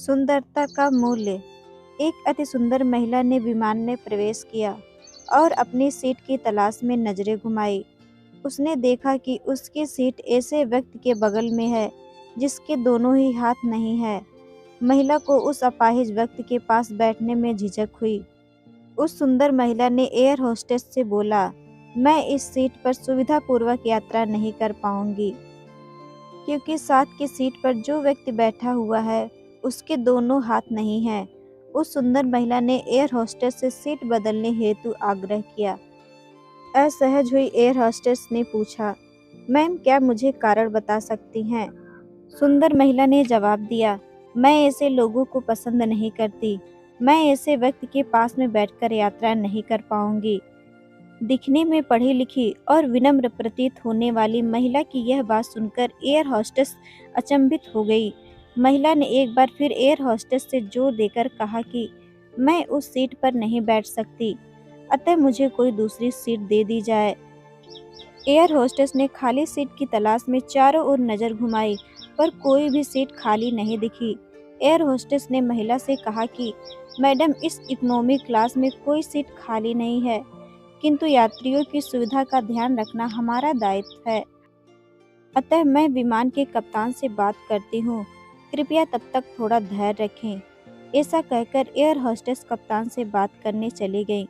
सुंदरता का मूल्य। एक अति सुंदर महिला ने विमान में प्रवेश किया और अपनी सीट की तलाश में नजरें घुमाई। उसने देखा कि उसकी सीट ऐसे व्यक्ति के बगल में है जिसके दोनों ही हाथ नहीं है। महिला को उस अपाहिज व्यक्ति के पास बैठने में झिझक हुई। उस सुंदर महिला ने एयर होस्टेस से बोला, मैं इस सीट पर सुविधापूर्वक यात्रा नहीं कर पाऊंगी क्योंकि साथ की सीट पर जो व्यक्ति बैठा हुआ है उसके दोनों हाथ नहीं हैं। उस सुंदर महिला ने एयर होस्टेस से सीट बदलने हेतु आग्रह किया। असहज हुई एयर होस्टेस ने पूछा, मैम क्या मुझे कारण बता सकती हैं? सुंदर महिला ने जवाब दिया, मैं ऐसे लोगों को पसंद नहीं करती। मैं ऐसे व्यक्ति के पास में बैठकर यात्रा नहीं कर पाऊंगी। दिखने में पढ़ी लिखी और विनम्र प्रतीत होने वाली महिला की यह बात सुनकर एयर होस्टेस अचंभित हो गई। महिला ने एक बार फिर एयर होस्टेस से जोर देकर कहा कि मैं उस सीट पर नहीं बैठ सकती, अतः मुझे कोई दूसरी सीट दे दी जाए। एयर होस्टेस ने खाली सीट की तलाश में चारों ओर नजर घुमाई पर कोई भी सीट खाली नहीं दिखी। एयर होस्टेस ने महिला से कहा कि मैडम, इस इकोनॉमी क्लास में कोई सीट खाली नहीं है, किंतु यात्रियों की सुविधा का ध्यान रखना हमारा दायित्व है, अतः मैं विमान के कप्तान से बात करती हूँ। कृपया तब तक थोड़ा धैर्य रखें। ऐसा कहकर एयर होस्टेस कप्तान से बात करने चली गई।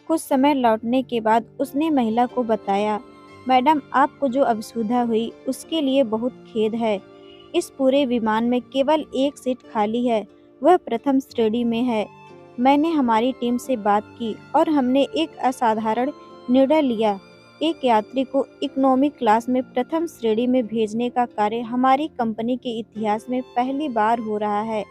कुछ समय लौटने के बाद उसने महिला को बताया, मैडम आपको जो असुविधा हुई उसके लिए बहुत खेद है। इस पूरे विमान में केवल एक सीट खाली है, वह प्रथम श्रेणी में है। मैंने हमारी टीम से बात की और हमने एक असाधारण निर्णय लिया। एक यात्री को इकोनॉमी क्लास में प्रथम श्रेणी में भेजने का कार्य हमारी कंपनी के इतिहास में पहली बार हो रहा है।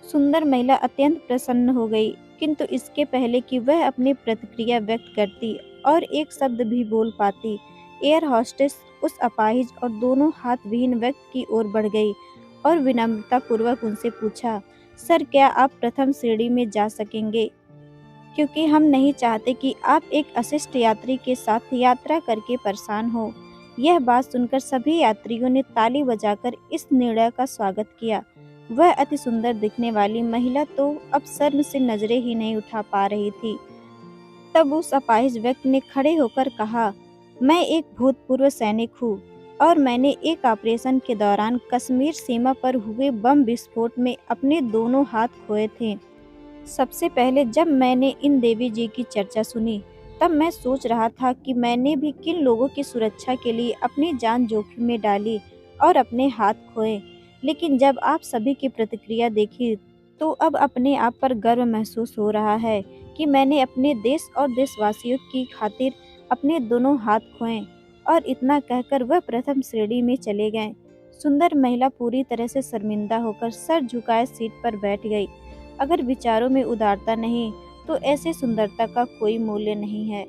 सुंदर महिला अत्यंत प्रसन्न हो गई, किंतु इसके पहले कि वह अपनी प्रतिक्रिया व्यक्त करती और एक शब्द भी बोल पाती, एयर होस्टेस उस अपाहिज और दोनों हाथ विहीन व्यक्ति की ओर बढ़ गई और विनम्रतापूर्वक उनसे पूछा, सर क्या आप प्रथम श्रेणी में जा सकेंगे? क्योंकि हम नहीं चाहते कि आप एक अशिष्ट यात्री के साथ यात्रा करके परेशान हो। यह बात सुनकर सभी यात्रियों ने ताली बजाकर इस निर्णय का स्वागत किया। वह अति सुंदर दिखने वाली महिला तो अब शर्म से नजरें ही नहीं उठा पा रही थी। तब उस अपाहिज व्यक्ति ने खड़े होकर कहा, मैं एक भूतपूर्व सैनिक हूँ और मैंने एक ऑपरेशन के दौरान कश्मीर सीमा पर हुए बम विस्फोट में अपने दोनों हाथ खोए थे। सबसे पहले जब मैंने इन देवी जी की चर्चा सुनी, तब मैं सोच रहा था कि मैंने भी किन लोगों की सुरक्षा के लिए अपनी जान जोखिम में डाली और अपने हाथ खोए। लेकिन जब आप सभी की प्रतिक्रिया देखी, तो अब अपने आप पर गर्व महसूस हो रहा है कि मैंने अपने देश और देशवासियों की खातिर अपने दोनों हाथ खोए। और इतना कहकर वह प्रथम श्रेणी में चले गए। सुंदर महिला पूरी तरह से शर्मिंदा होकर सर झुकाए सीट पर बैठ गई। अगर विचारों में उदारता नहीं तो ऐसे सुंदरता का कोई मूल्य नहीं है।